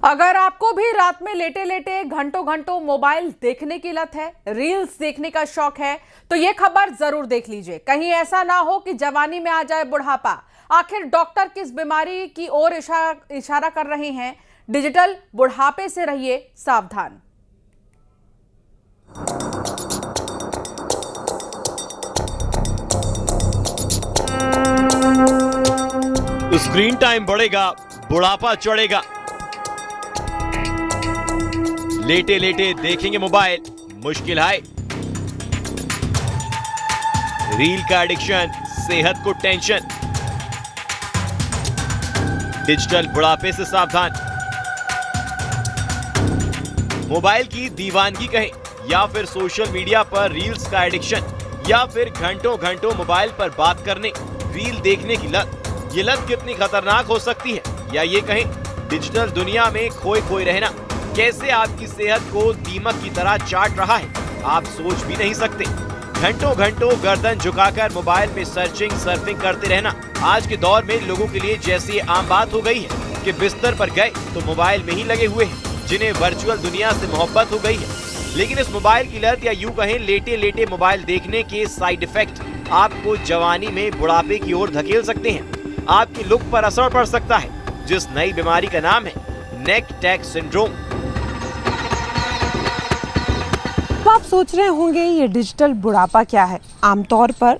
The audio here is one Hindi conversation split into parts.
अगर आपको भी रात में लेटे लेटे घंटों घंटों मोबाइल देखने की लत है, रील्स देखने का शौक है, तो ये खबर जरूर देख लीजिए। कहीं ऐसा ना हो कि जवानी में आ जाए बुढ़ापा। आखिर डॉक्टर किस बीमारी की ओर इशारा कर रहे हैं? डिजिटल बुढ़ापे से रहिए सावधान। स्क्रीन टाइम बढ़ेगा, बुढ़ापा चढ़ेगा। लेटे लेटे देखेंगे मोबाइल, मुश्किल है। रील का एडिक्शन, सेहत को टेंशन। डिजिटल बुढ़ापे से सावधान। मोबाइल की दीवानगी कहें या फिर सोशल मीडिया पर रील्स का एडिक्शन या फिर घंटों घंटों मोबाइल पर बात करने, रील देखने की लत, ये लत कितनी खतरनाक हो सकती है, या ये कहें डिजिटल दुनिया में खोए खोए रहना कैसे आपकी सेहत को दीमक की तरह चाट रहा है, आप सोच भी नहीं सकते। घंटों घंटों गर्दन झुकाकर मोबाइल में सर्फिंग करते रहना आज के दौर में लोगों के लिए जैसी आम बात हो गई है कि बिस्तर पर गए तो मोबाइल में ही लगे हुए हैं, जिन्हें वर्चुअल दुनिया से मोहब्बत हो गई है। लेकिन इस मोबाइल की लत या यूं कहें लेटे लेटे मोबाइल देखने के साइड इफेक्ट आपको जवानी में बुढ़ापे की ओर धकेल सकते हैं। आपकी लुक पर असर पड़ सकता है, जिस नई बीमारी का नाम है नेक टैक सिंड्रोम। तो आप सोच रहे होंगे ये डिजिटल बुढ़ापा क्या है। आमतौर पर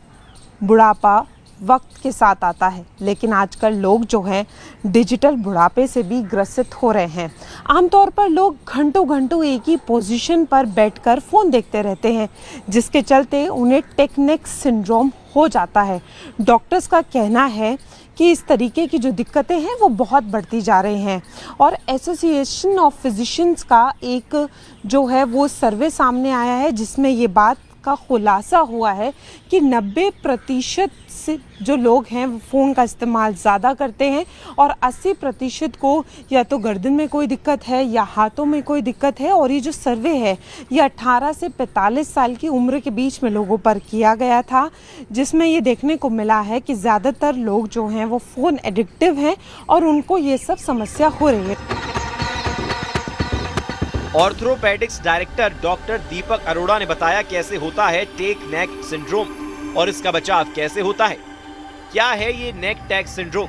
बुढ़ापा वक्त के साथ आता है, लेकिन आजकल लोग जो हैं डिजिटल बुढ़ापे से भी ग्रसित हो रहे हैं। आमतौर पर लोग घंटों घंटों एक ही पोजीशन पर बैठकर फ़ोन देखते रहते हैं, जिसके चलते उन्हें टेक नेक सिंड्रोम हो जाता है। डॉक्टर्स का कहना है कि इस तरीके की जो दिक्कतें हैं वो बहुत बढ़ती जा रही हैं, और एसोसिएशन ऑफ फिजिशियंस का एक जो है वो सर्वे सामने आया है, जिसमें ये बात का खुलासा हुआ है कि 90% से जो लोग हैं वो फ़ोन का इस्तेमाल ज़्यादा करते हैं, और 80% को या तो गर्दन में कोई दिक्कत है या हाथों में कोई दिक्कत है। और ये जो सर्वे है ये 18 से 45 साल की उम्र के बीच में लोगों पर किया गया था, जिसमें ये देखने को मिला है कि ज़्यादातर लोग जो हैं वो फ़ोन एडिक्टिव हैं और उनको ये सब समस्या हो रही है। ऑर्थोपेडिक्स डायरेक्टर डॉक्टर दीपक अरोड़ा ने बताया कैसे होता है टेक नेक सिंड्रोम और इसका बचाव कैसे होता है। क्या है ये नेक टैक सिंड्रोम?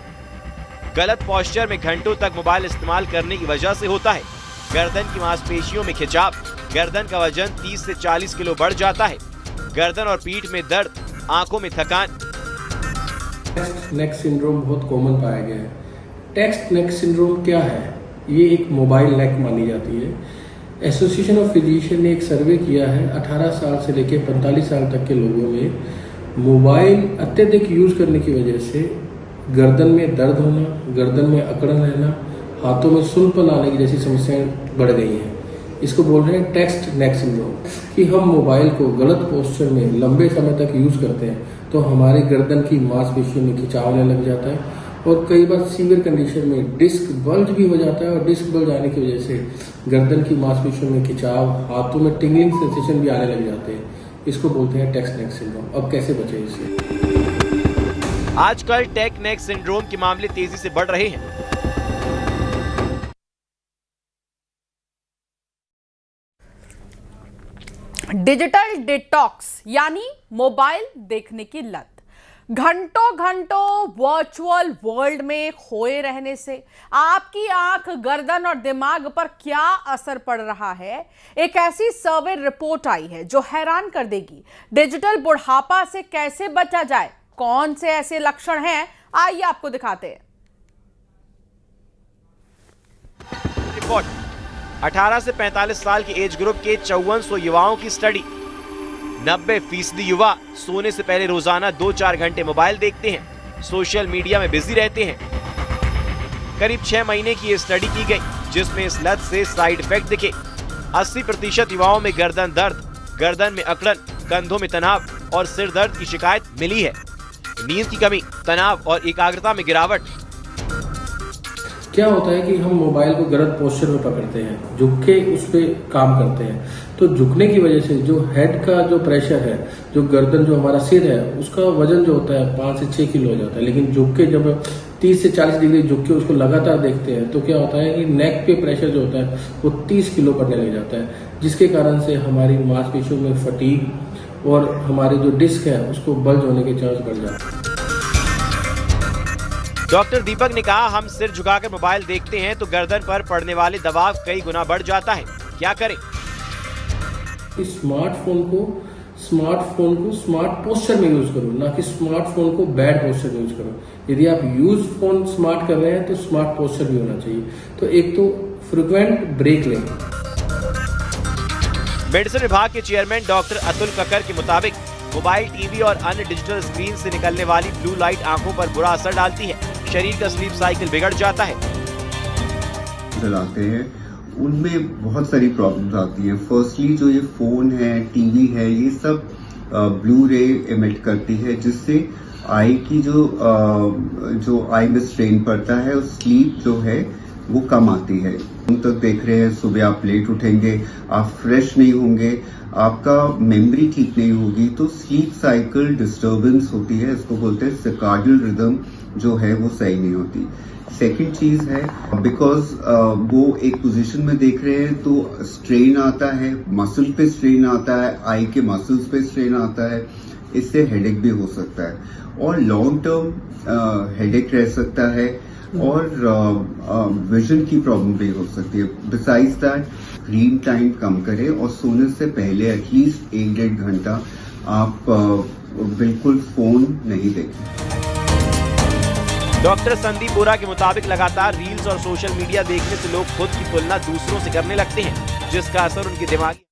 गलत पोस्चर में घंटों तक मोबाइल इस्तेमाल करने की वजह से होता है। गर्दन की मांसपेशियों में खिंचाव, गर्दन का वजन 30 से 40 किलो बढ़ जाता है, गर्दन और पीठ में दर्द, आंखों में थकान। टेक्स्ट नेक सिंड्रोम बहुत कॉमन पाया गया है। टेक्स्ट नेक सिंड्रोम क्या है? ये एक मोबाइल नेक मानी जाती है। एसोसिएशन ऑफ फिजिशियन ने एक सर्वे किया है 18 साल से लेकर 45 साल तक के लोगों में मोबाइल अत्यधिक यूज करने की वजह से गर्दन में दर्द होना, गर्दन में अकड़न रहना, हाथों में सुनपन आने की जैसी समस्याएं बढ़ गई हैं। इसको बोल रहे हैं टेक्स्ट नेक सिंड्रोम। कि हम मोबाइल को गलत पोस्चर में लंबे समय तक यूज करते हैं तो हमारे गर्दन की मांसपेशियों में खिंचाव आने लग जाता है, और कई बार सीवियर कंडीशन में डिस्क बल्ज भी हो जाता है, और डिस्क बल्ज आने की वजह से गर्दन की मांसपेशियों में खिंचाव, हाथों में टिंगलिंग सेंसेशन भी आने लग जाते हैं। इसको बोलते हैं टेक्स्ट नेक सिंड्रोम। अब कैसे बचें इससे? आजकल टेक नेक सिंड्रोम के मामले तेजी से बढ़ रहे हैं। डिजिटल डिटॉक्स यानी मोबाइल देखने की लत। घंटों घंटों वर्चुअल वर्ल्ड में खोए रहने से आपकी आंख, गर्दन और दिमाग पर क्या असर पड़ रहा है, एक ऐसी सर्वे रिपोर्ट आई है जो हैरान कर देगी। डिजिटल बुढ़ापा से कैसे बचा जाए, कौन से ऐसे लक्षण हैं, आइए आपको दिखाते हैं। रिपोर्ट 18 से 45 साल की एज ग्रुप के 5400 युवाओं की स्टडी। 90% युवा सोने से पहले रोजाना 2-4 घंटे मोबाइल देखते हैं, सोशल मीडिया में बिजी रहते हैं। करीब 6 महीने की ये स्टडी की गई, जिसमें इस लत से साइड इफेक्ट दिखे। 80% युवाओं में गर्दन दर्द, गर्दन में अकड़न, कंधों में तनाव और सिर दर्द की शिकायत मिली है। नींद की कमी, तनाव और एकाग्रता में गिरावट। क्या होता है कि हम मोबाइल को गलत पोस्चर में पकड़ते हैं, झुक के उस पर काम करते हैं, तो झुकने की वजह से जो हेड का जो प्रेशर है, जो गर्दन जो हमारा सिर है उसका वजन जो होता है 5 से 6 किलो हो जाता है। लेकिन झुक के जब 30 से 40 डिग्री झुक के उसको लगातार देखते हैं तो क्या होता है कि नेक पे प्रेशर जो होता है वो 30 किलो पड़ने लग जाता है, जिसके कारण से हमारी मांसपेशियों में फटीग और हमारे जो डिस्क है उसको बल्ज होने के चांस बढ़ जाते हैं। डॉक्टर दीपक ने कहा, हम सिर झुकाकर मोबाइल देखते हैं तो गर्दन पर पड़ने वाले दबाव कई गुना बढ़ जाता है, क्या करें? स्मार्टफोन को स्मार्ट पोस्चर में यूज करो, ना कि स्मार्टफोन को बैड पोस्चर में यूज करो। यदि आप यूज फोन स्मार्ट कर रहे हैं तो स्मार्ट पोस्चर भी होना चाहिए। तो एक तो फ्रिक्वेंट ब्रेक लें। मेडिसिन विभाग के चेयरमैन डॉक्टर अतुल कक्कर के मुताबिक मोबाइल, टीवी और अन्य डिजिटल स्क्रीन से निकलने वाली ब्लू लाइट आंखों पर बुरा असर डालती है, शरीर का स्लीप साइकिल बिगड़ जाता है। चलाते हैं उनमें बहुत सारी प्रॉब्लम्स आती हैं। फर्स्टली जो ये फोन है, टीवी है, ये सब ब्लू रे एमिट करती है, जिससे आई की जो आई में स्ट्रेन पड़ता है और स्लीप जो है वो कम आती है। हम तक देख रहे हैं, सुबह आप लेट उठेंगे, आप फ्रेश नहीं होंगे, आपका मेमोरी ठीक नहीं होगी, तो स्लीप साइकिल डिस्टर्बेंस होती है। इसको बोलते हैं सर्काडियल रिदम जो है वो सही नहीं होती। सेकंड चीज है, बिकॉज वो एक पोजीशन में देख रहे हैं तो स्ट्रेन आता है, मसल पे स्ट्रेन आता है, आई के मसल्स पे स्ट्रेन आता है, इससे हेडेक भी हो सकता है और लॉन्ग टर्म हेडेक रह सकता है और विजन की प्रॉब्लम भी हो सकती है। बिसाइड्स दैट, स्क्रीन टाइम कम करें और सोने से पहले एटलीस्ट 1-1.5 घंटा आप बिल्कुल फोन नहीं देखें। डॉक्टर संदीप बोरा के मुताबिक लगातार रील्स और सोशल मीडिया देखने से लोग खुद की तुलना दूसरों से करने लगते हैं, जिसका असर उनके दिमागी